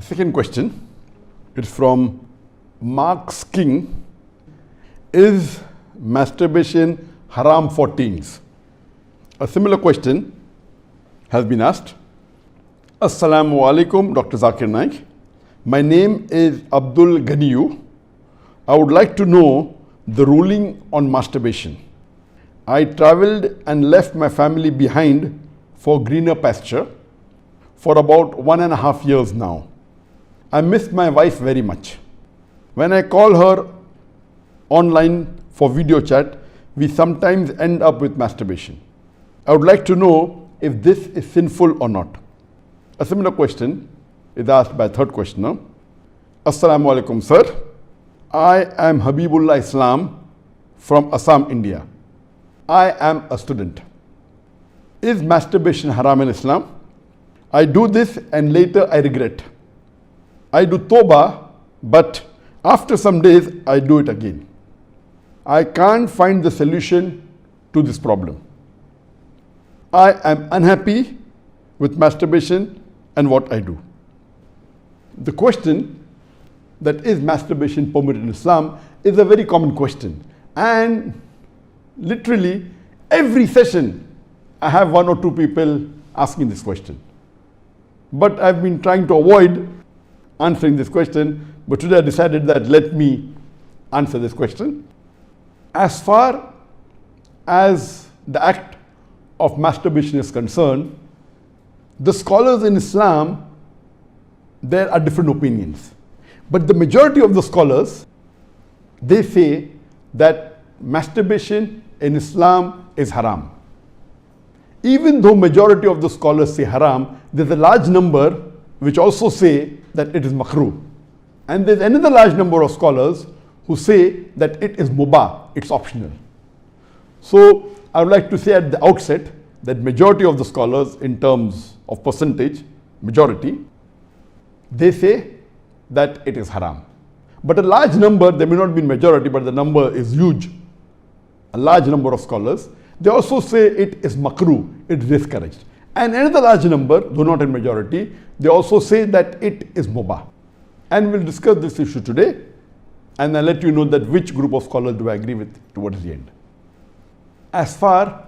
second question is from Mark's King. Is masturbation haram for teens? A similar question has been asked. Assalamu alaikum, Dr. Zakir Naik. My name is Abdul Ganiyu. I would like to know the ruling on masturbation. I traveled and left my family behind for greener pasture for about 1.5 years now. I miss my wife very much. When I call her online for video chat, we sometimes end up with masturbation. I would like to know if this is sinful or not. A similar question is asked by a third questioner. Assalamu alaikum, sir. I am Habibullah Islam from Assam, India. I am a student. Is masturbation haram in Islam? I do this and later I regret. I do tawbah, but after some days I do it again. I can't find the solution to this problem. I am unhappy with masturbation and what I do. The question that is masturbation permitted in Islam is a very common question, and literally every session I have 1 or 2 people asking this question. But I've been trying to avoid answering this question, but today I decided that let me answer this question. As far as the act of masturbation is concerned, the scholars in Islam, there are different opinions. But the majority of the scholars, they say that masturbation in Islam is haram. Even though majority of the scholars say haram, there's a large number which also say that it is makruh. And there's another large number of scholars who say that it is mubah, it's optional. So I would like to say at the outset that majority of the scholars, in terms of percentage, majority, they say that it is haram. But a large number, there may not be majority, but the number is huge. A large number of scholars, they also say it is makruh, it is discouraged. And another large number, though not in majority, they also say that it is mubah. And we'll discuss this issue today, and I'll let you know that which group of scholars do I agree with towards the end. As far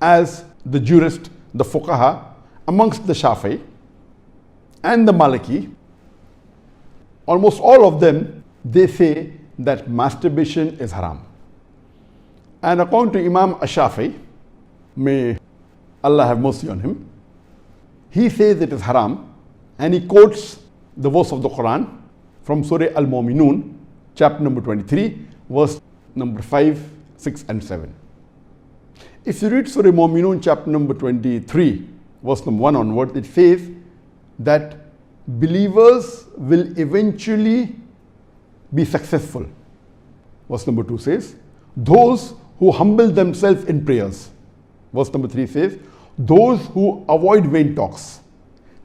as the jurist, the fuqaha, amongst the Shafi'i and the Maliki, almost all of them, they say that masturbation is haram. And according to Imam Ash-Shafi'i, may Allah have mercy on him, he says it is haram, and he quotes the verse of the Quran from Surah Al-Mu'minun, chapter number 23, verse number 5, 6 and 7. If you read Surah Al-Mu'minun, chapter number 23, verse number 1 onwards, it says that believers will eventually be successful. Verse number 2 says, those who humble themselves in prayers. Verse number 3 says, those who avoid vain talks.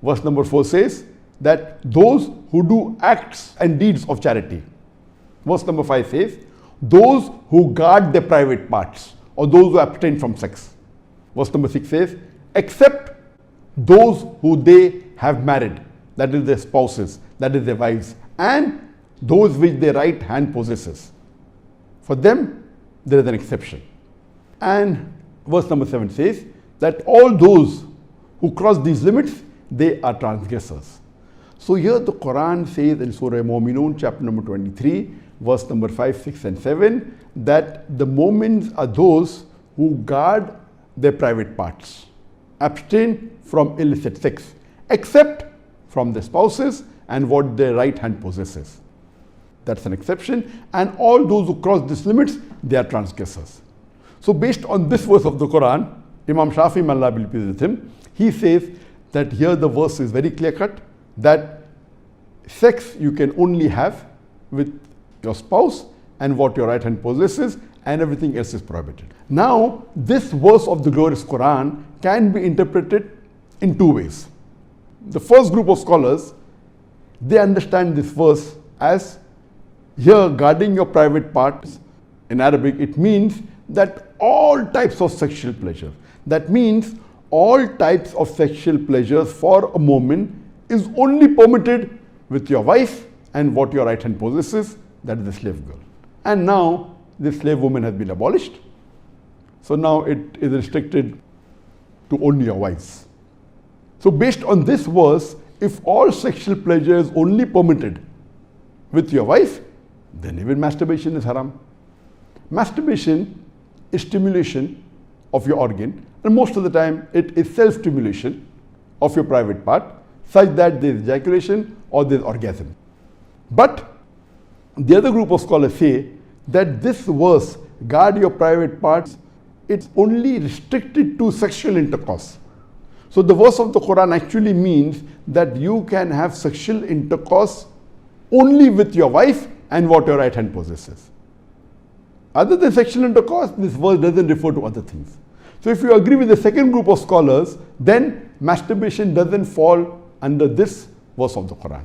Verse number 4 says that those who do acts and deeds of charity. Verse number 5 says, those who guard their private parts, or those who abstain from sex. Verse number 6 says, except those who they have married, that is their spouses, that is their wives, and those which their right hand possesses. For them, there is an exception. And verse number 7 says that all those who cross these limits, they are transgressors. So here the Quran says in Surah Al-Mu'minun, chapter number 23, verse number 5, 6 and 7, that the mu'mins are those who guard their private parts, abstain from illicit sex, except from their spouses and what their right hand possesses. That's an exception. And all those who cross these limits, they are transgressors. So based on this verse of the Quran, Imam Shafi'i, may Allah be pleased with him, he says that here the verse is very clear cut, that sex you can only have with your spouse and what your right hand possesses, and everything else is prohibited. Now, this verse of the glorious Quran can be interpreted in 2 ways. The first group of scholars, they understand this verse as here guarding your private parts. In Arabic, it means that all types of sexual pleasure. That means all types of sexual pleasures for a moment, is only permitted with your wife and what your right hand possesses, that is the slave girl. And now the slave woman has been abolished. So now it is restricted to only your wives. So based on this verse, if all sexual pleasure is only permitted with your wife, then even masturbation is haram. Masturbation is stimulation of your organ, and most of the time it is self-stimulation of your private part, such that there is ejaculation or there is orgasm. But the other group of scholars say that this verse, guard your private parts, it's only restricted to sexual intercourse. So the verse of the Quran actually means that you can have sexual intercourse only with your wife and what your right hand possesses. Other than sexual intercourse, this verse doesn't refer to other things. So if you agree with the second group of scholars, then masturbation doesn't fall under this verse of the Quran.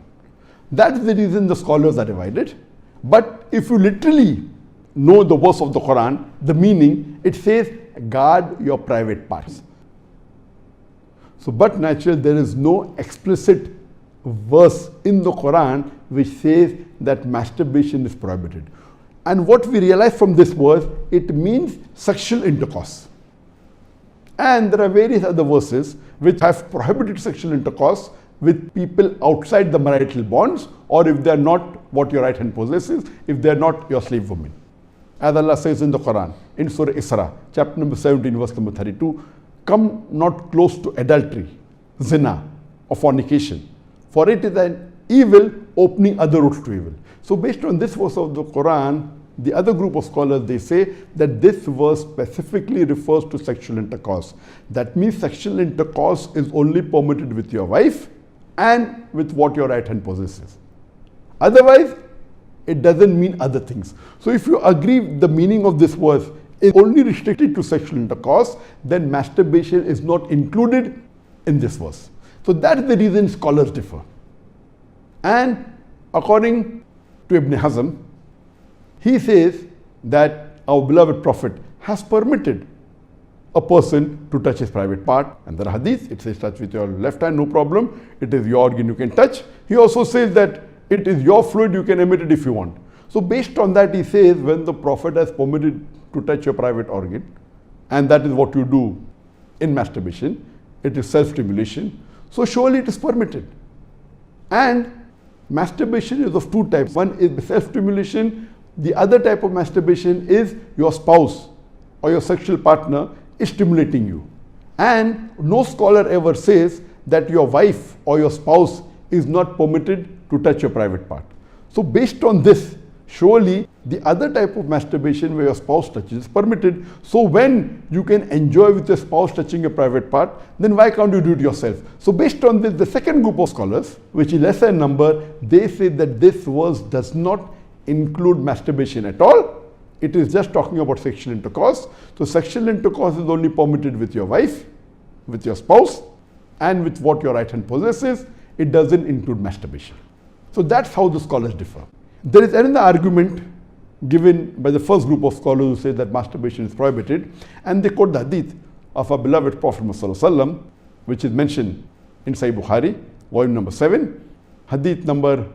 That's the reason the scholars are divided. But if you literally know the verse of the Quran, the meaning, it says, guard your private parts. So, but naturally, there is no explicit verse in the Quran which says that masturbation is prohibited. And what we realize from this verse, it means sexual intercourse. And there are various other verses which have prohibited sexual intercourse with people outside the marital bonds, or if they are not what your right hand possesses, if they are not your slave woman. As Allah says in the Quran, in Surah Isra, chapter number 17, verse number 32, come not close to adultery, zina, or fornication, for it is an evil opening other routes to evil. So based on this verse of the Quran, the other group of scholars, they say that this verse specifically refers to sexual intercourse. That means sexual intercourse is only permitted with your wife and with what your right hand possesses. Otherwise, it doesn't mean other things. So if you agree the meaning of this verse is only restricted to sexual intercourse, then masturbation is not included in this verse. So that's the reason scholars differ. And according to Ibn Hazm, he says that our beloved Prophet has permitted a person to touch his private part. And there are hadith, it says touch with your left hand, no problem. It is your organ, you can touch. He also says that it is your fluid, you can emit it if you want. So based on that, he says when the Prophet has permitted to touch your private organ, and that is what you do in masturbation, it is self-stimulation, so surely it is permitted. And masturbation is of two types. One is self-stimulation. The other type of masturbation is your spouse or your sexual partner is stimulating you. And no scholar ever says that your wife or your spouse is not permitted to touch your private part. So based on this, surely the other type of masturbation where your spouse touches is permitted. So when you can enjoy with your spouse touching your private part, then why can't you do it yourself? So based on this, the second group of scholars, which is lesser in number, they say that this verse does not include masturbation at all. It is just talking about sexual intercourse. So sexual intercourse is only permitted with your wife, with your spouse, and with what your right hand possesses. It doesn't include masturbation. So that's how the scholars differ. There is another argument given by the first group of scholars who say that masturbation is prohibited, and they quote the hadith of our beloved Prophet ﷺ, which is mentioned in Sahih Bukhari, volume number 7, hadith number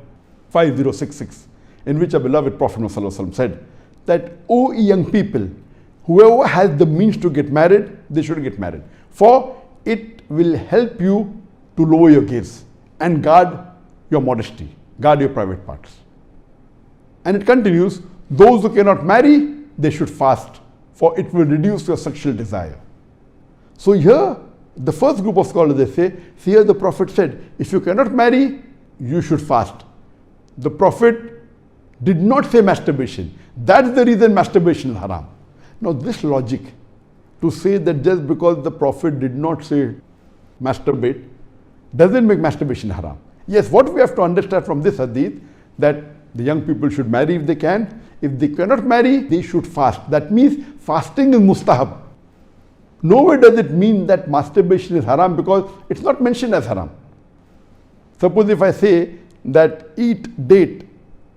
5066, in which our beloved Prophet ﷺ said that, O young people, whoever has the means to get married, they should get married, for it will help you to lower your gaze and guard your modesty, guard your private parts. And it continues, those who cannot marry, they should fast, for it will reduce your sexual desire. So here, the first group of scholars, they say, here the Prophet said, if you cannot marry, you should fast. The Prophet did not say masturbation. That's the reason masturbation is haram. Now this logic, to say that just because the Prophet did not say masturbate, doesn't make masturbation haram. Yes, what we have to understand from this hadith, that the young people should marry if they can. If they cannot marry, they should fast. That means fasting is mustahab. Nowhere does it mean that masturbation is haram, because it's not mentioned as haram. Suppose if I say that eat date,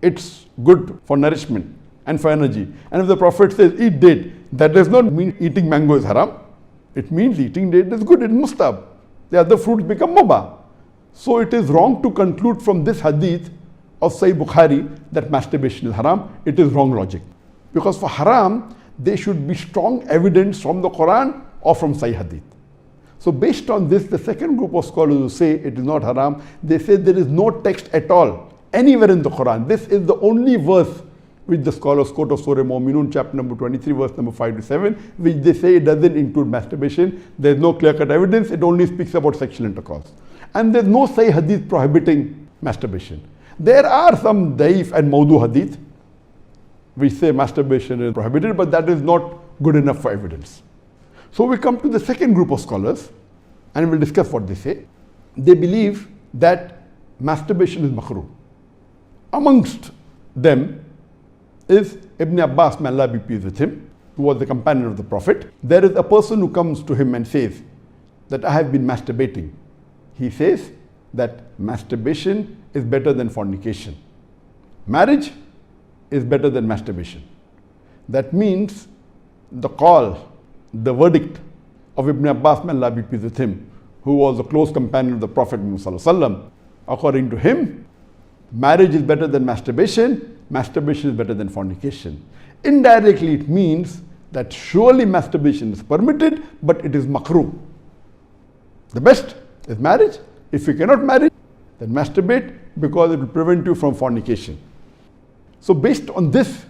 it's good for nourishment and for energy. And if the Prophet says eat date, that does not mean eating mango is haram. It means eating date is good, it's mustahab. The other fruits become mubah. So it is wrong to conclude from this hadith of Sahih Bukhari that masturbation is haram. It is wrong logic. Because for haram, there should be strong evidence from the Quran or from Sahih hadith. So based on this, the second group of scholars who say it is not haram, they say there is no text at all anywhere in the Quran. This is the only verse which the scholars quote of Surah Mu'minun, chapter number 23, verse number 5 to 7, which they say it doesn't include masturbation. There is no clear-cut evidence. It only speaks about sexual intercourse. And there is no Sahih hadith prohibiting masturbation. There are some daif and mawdu hadith which say masturbation is prohibited, but that is not good enough for evidence. So we come to the second group of scholars and we'll discuss what they say. They believe that masturbation is makruh. Amongst them is Ibn Abbas, may Allah be pleased with him, who was the companion of the Prophet. There is a person who comes to him and says that I have been masturbating. He says that masturbation is better than fornication. Marriage is better than masturbation. That means the call, the verdict of Ibn Abbas, may Allah be pleased with him, who was a close companion of the Prophet Muhammad, according to him, marriage is better than masturbation, masturbation is better than fornication. Indirectly, it means that surely masturbation is permitted, but it is makruh. The best is marriage. If you cannot marry, then masturbate, because it will prevent you from fornication. So based on this,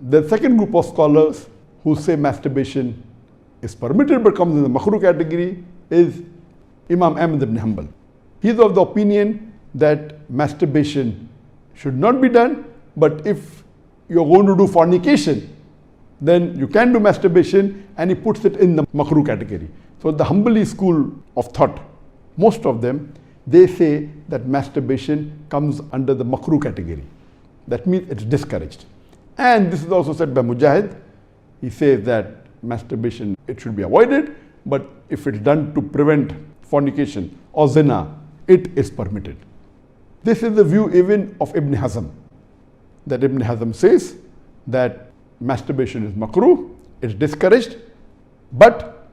the second group of scholars who say masturbation is permitted but comes in the makruh category is Imam Ahmad ibn Hanbal. He is of the opinion that masturbation should not be done, but if you are going to do fornication, then you can do masturbation, and he puts it in the makruh category. So the Hanbali school of thought, most of them, they say that masturbation comes under the makruh category. That means it's discouraged. And this is also said by Mujahid. He says that masturbation, it should be avoided, but if it's done to prevent fornication or zina, it is permitted. This is the view even of Ibn Hazm, that Ibn Hazm says that masturbation is makruh, it's discouraged, but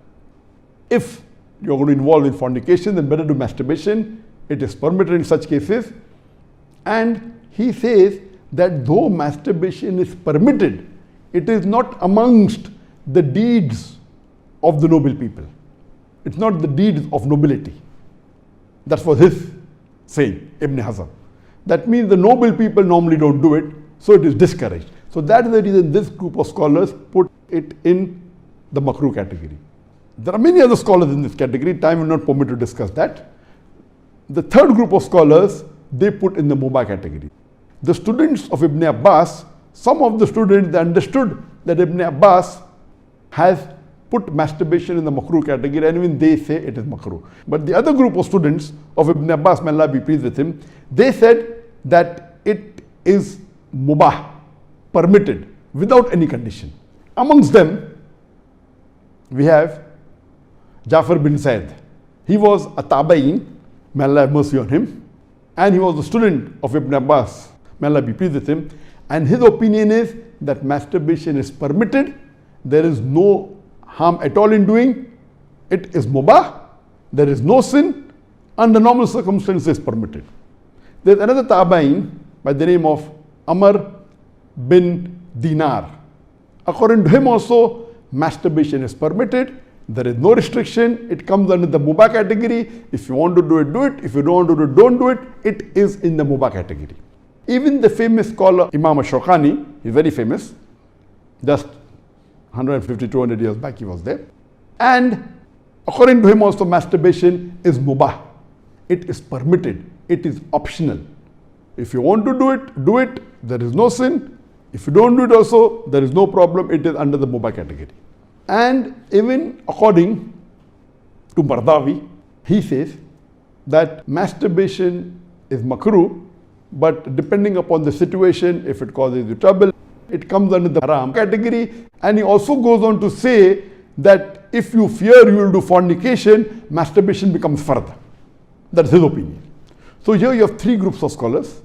if you're going to involve in fornication, then better do masturbation, it is permitted in such cases. And he says that though masturbation is permitted, it is not amongst the deeds of the noble people. It's not the deeds of nobility. That was his saying, Ibn Hazm. That means the noble people normally don't do it, so it is discouraged. So that is the reason this group of scholars put it in the makruh category. There are many other scholars in this category. Time will not permit to discuss that. The third group of scholars, they put in the mubah category. The students of Ibn Abbas, some of the students, they understood that Ibn Abbas has put masturbation in the makruh category, and even they say it is makruh. But the other group of students of Ibn Abbas, may Allah be pleased with him, they said that it is mubah, permitted, without any condition. Amongst them, we have Jafar bin Zaid. He was a tabain, may Allah have mercy on him, and he was a student of Ibn Abbas, may Allah be pleased with him, and his opinion is that masturbation is permitted, there is no harm at all in doing, it is mubah, there is no sin, under normal circumstances permitted. There is another tabain by the name of Amr bin Dinar. According to him also, masturbation is permitted, there is no restriction, it comes under the mubah category. If you want to do it, do it. If you don't want to do it, don't do it. It is in the mubah category. Even the famous scholar Imam Shawkani, he's very famous, just 150, 200 years back he was there. And according to him also, masturbation is mubah. It is permitted. It is optional. If you want to do it, do it. There is no sin. If you don't do it also, there is no problem. It is under the mubah category. And even according to Mardawi, he says that masturbation is makruh, but depending upon the situation, if it causes you trouble, it comes under the haram category. And he also goes on to say that if you fear you will do fornication, masturbation becomes fard. That's his opinion. So here you have three groups of scholars.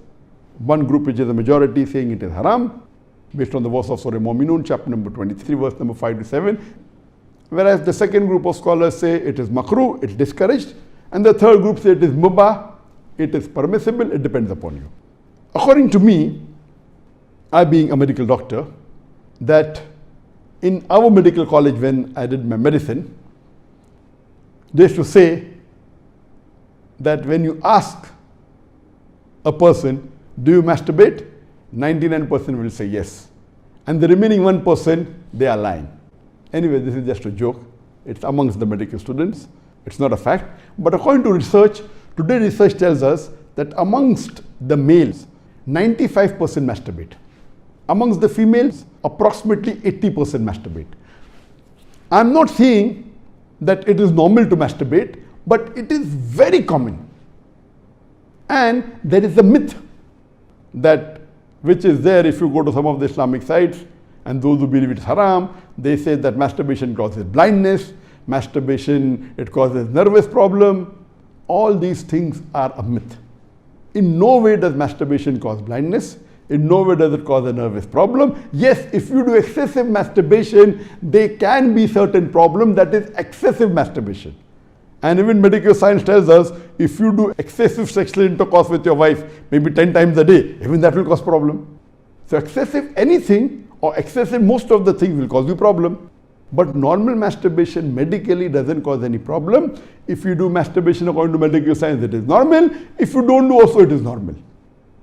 One group which is the majority saying it is haram, based on the verse of Surah Mu'minun, chapter number 23, verse number 5 to 7. Whereas the second group of scholars say it is makruh, it's discouraged. And the third group say it is mubah, it is permissible, it depends upon you. According to me, I being a medical doctor, that in our medical college when I did my medicine, they used to say that when you ask a person, do you masturbate? 99% will say yes. And the remaining 1%, they are lying. Anyway, this is just a joke. It's amongst the medical students. It's not a fact. But according to research, today research tells us that amongst the males, 95% masturbate. Amongst the females, approximately 80% masturbate. I'm not saying that it is normal to masturbate, but it is very common. And there is a myth that which is there if you go to some of the Islamic sites, and those who believe it's haram, they say that masturbation causes blindness, masturbation, it causes nervous problem. All these things are a myth. In no way does masturbation cause blindness. In no way does it cause a nervous problem. Yes, if you do excessive masturbation, there can be certain problem, that is excessive masturbation. And even medical science tells us, if you do excessive sexual intercourse with your wife, maybe 10 times a day, even that will cause problem. So excessive anything or excessive most of the things will cause you problem. But normal masturbation medically doesn't cause any problem. If you do masturbation according to medical science, it is normal. If you don't do also, it is normal.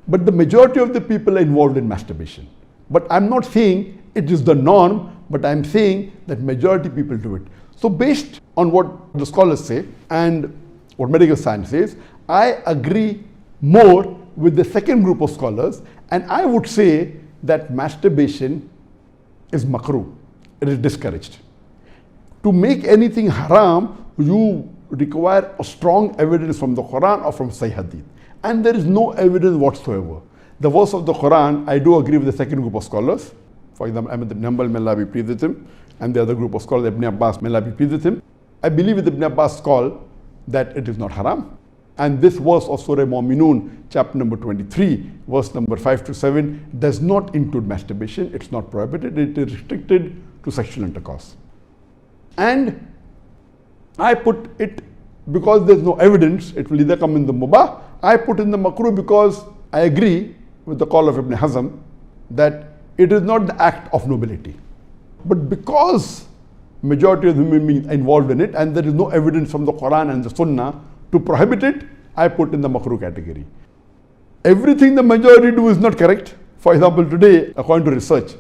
But the majority of the people are involved in masturbation. But I'm not saying it is the norm, but I'm saying that majority people do it. So based on what the scholars say and what medical science says, I agree more with the second group of scholars, and I would say that masturbation is makruh. It is discouraged. To make anything haram, you require a strong evidence from the Quran or from Sahih Hadith. And there is no evidence whatsoever. The verse of the Quran, I do agree with the second group of scholars. For example, Ahmad ibn Hanbal, may Allah be pleased with him, and the other group of scholars, Ibn Abbas, may Allah be pleased with him. I believe with Ibn Abbas' call that it is not haram. And this verse of Surah Mu'minun, chapter number 23, verse number 5 to 7, does not include masturbation. It's not prohibited. It is restricted to sexual intercourse. And I put it because there's no evidence, it will either come in the mubah. I put in the makruh because I agree with the call of Ibn Hazm that it is not the act of nobility. But because majority of human beings are involved in it and there is no evidence from the Quran and the Sunnah to prohibit it, I put in the makruh category. Everything the majority do is not correct. For example, today, according to research,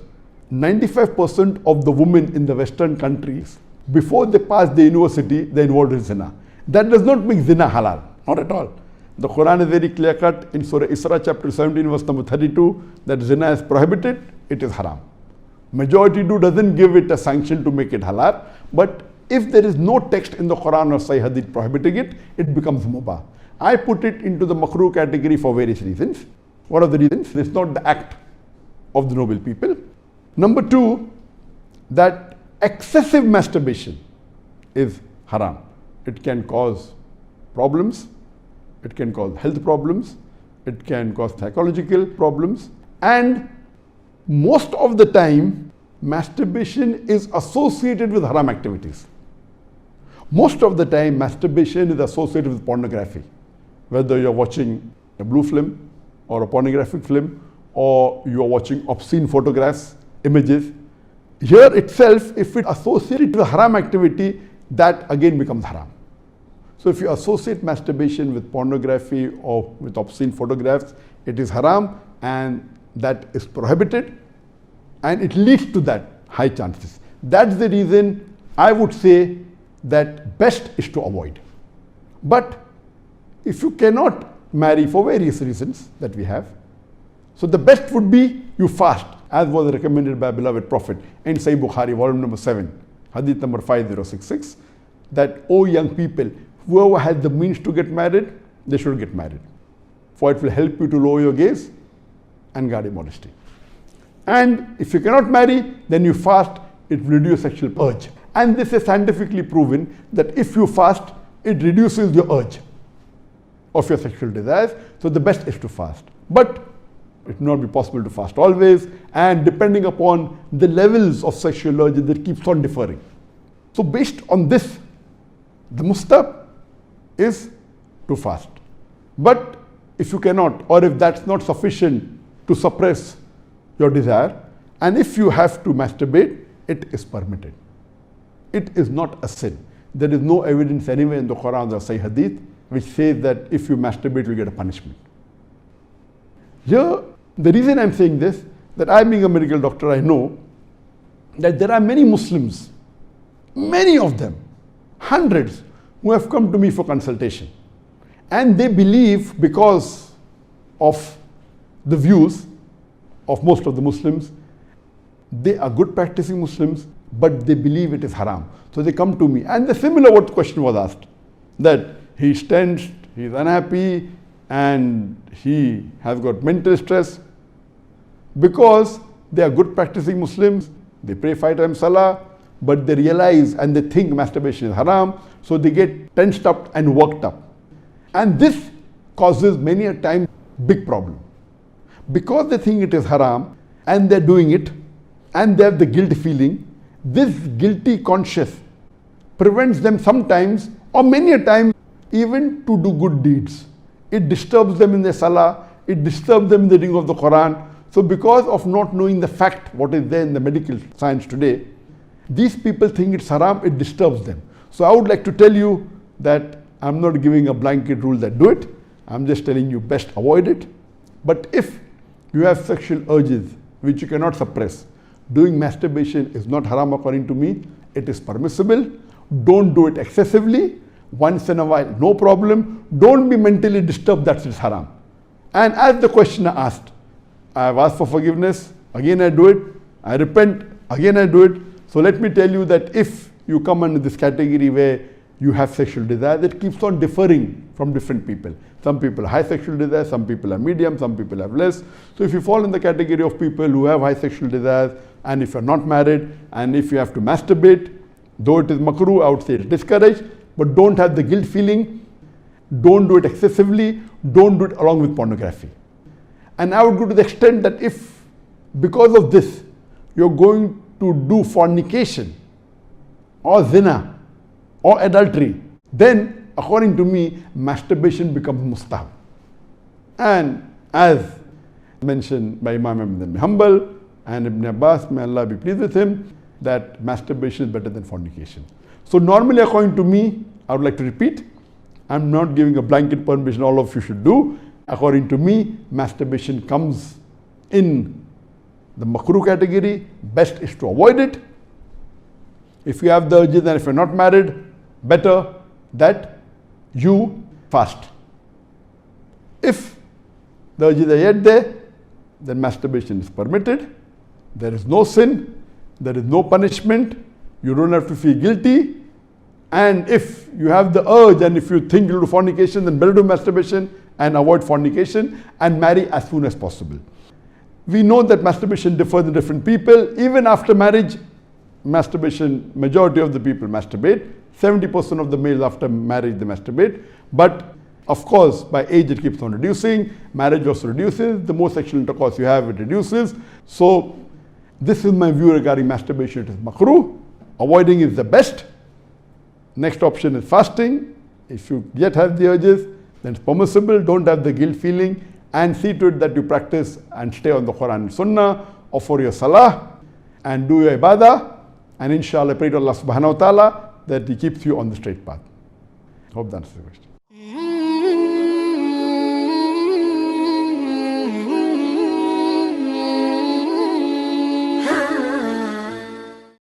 95% of the women in the Western countries, before they pass the university, they are involved in zina. That does not make zina halal, not at all. The Quran is very clear cut in Surah Isra chapter 17 verse number 32 that zina is prohibited, it is haram. Majority do doesn't give it a sanction to make it halal, but if there is no text in the Quran or Sahih Hadith prohibiting it, it becomes mubah. I put it into the makruh category for various reasons. What are the reasons? It's not the act of the noble people. Number two, that excessive masturbation is haram. It can cause problems, it can cause health problems, it can cause psychological problems, and most of the time masturbation is associated with haram activities. Most of the time masturbation is associated with pornography, whether you're watching a blue film or a pornographic film or you're watching obscene photographs, images. Here itself, if it associated with haram activity, that again becomes haram. So if you associate masturbation with pornography or with obscene photographs, it is haram and that is prohibited and it leads to that high chances. That's the reason I would say that best is to avoid. But if you cannot marry for various reasons that we have, so the best would be you fast, as was recommended by beloved Prophet in Sahih Bukhari, volume number 7, hadith number 5066, that, O young people, whoever has the means to get married, they should get married. For it will help you to lower your gaze and guard your modesty. And if you cannot marry, then you fast, it will reduce sexual urge. And this is scientifically proven that if you fast, it reduces your urge of your sexual desires. So the best is to fast. But it will not be possible to fast always, and depending upon the levels of sexual urge, that keeps on differing. So based on this, the mustahab is to fast. But if you cannot, or if that's not sufficient to suppress your desire, and if you have to masturbate, it is permitted. It is not a sin. There is no evidence anywhere in the Quran or Sahih Hadith which says that if you masturbate, you get a punishment. Here, the reason I'm saying this, that I being a medical doctor, I know that there are many Muslims, many of them, hundreds, who have come to me for consultation. And they believe, because of the views of most of the Muslims, they are good practicing Muslims, but they believe it is haram. So they come to me. And the similar what question was asked, that he's tensed, he's unhappy, and he has got mental stress. Because they are good practicing Muslims, they pray 5 times salah, but they realize and they think masturbation is haram, so they get tensed up and worked up. And this causes many a time big problem. Because they think it is haram and they're doing it and they have the guilt feeling, this guilty conscience prevents them sometimes or many a time even to do good deeds. It disturbs them in their salah, it disturbs them in the reading of the Quran. So because of not knowing the fact, what is there in the medical science today, these people think it's haram, it disturbs them. So I would like to tell you that I'm not giving a blanket rule that do it. I'm just telling you best avoid it. But if you have sexual urges which you cannot suppress, doing masturbation is not haram according to me. It is permissible. Don't do it excessively. Once in a while, no problem. Don't be mentally disturbed that it's haram. And as the questioner asked, I have asked for forgiveness, again I do it, I repent, again I do it. So let me tell you that if you come under this category where you have sexual desire, that keeps on differing from different people. Some people have high sexual desire, some people are medium, some people have less. So if you fall in the category of people who have high sexual desires, and if you're not married, and if you have to masturbate, though it is makruh, I would say it's discouraged, but don't have the guilt feeling, don't do it excessively, don't do it along with pornography. And I would go to the extent that if, because of this, you're going to do fornication, or zina, or adultery, then according to me, masturbation becomes mustahab. And as mentioned by Imam Ibn Hanbal and Ibn Abbas, may Allah be pleased with him, that masturbation is better than fornication. So normally according to me, I would like to repeat, I'm not giving a blanket permission all of you should do. According to me, masturbation comes in the makruh category. Best is to avoid it. If you have the urges and if you're not married, better that you fast. If the urges are yet there, then masturbation is permitted. There is no sin, there is no punishment, you don't have to feel guilty. And if you have the urge and if you think you'll do fornication, then better do masturbation and avoid fornication and marry as soon as possible. We know that masturbation differs in different people. Even after marriage, masturbation, majority of the people masturbate. 70% of the males after marriage they masturbate. But of course, by age it keeps on reducing. Marriage also reduces. The more sexual intercourse you have, it reduces. So this is my view regarding masturbation. It is makruh. Avoiding is the best. Next option is fasting. If you yet have the urges, then it's permissible. Don't have the guilt feeling, and see to it that you practice and stay on the Quran and Sunnah, offer your salah and do your ibadah, and inshallah pray to Allah subhanahu wa ta'ala that He keeps you on the straight path. Hope that answers the question.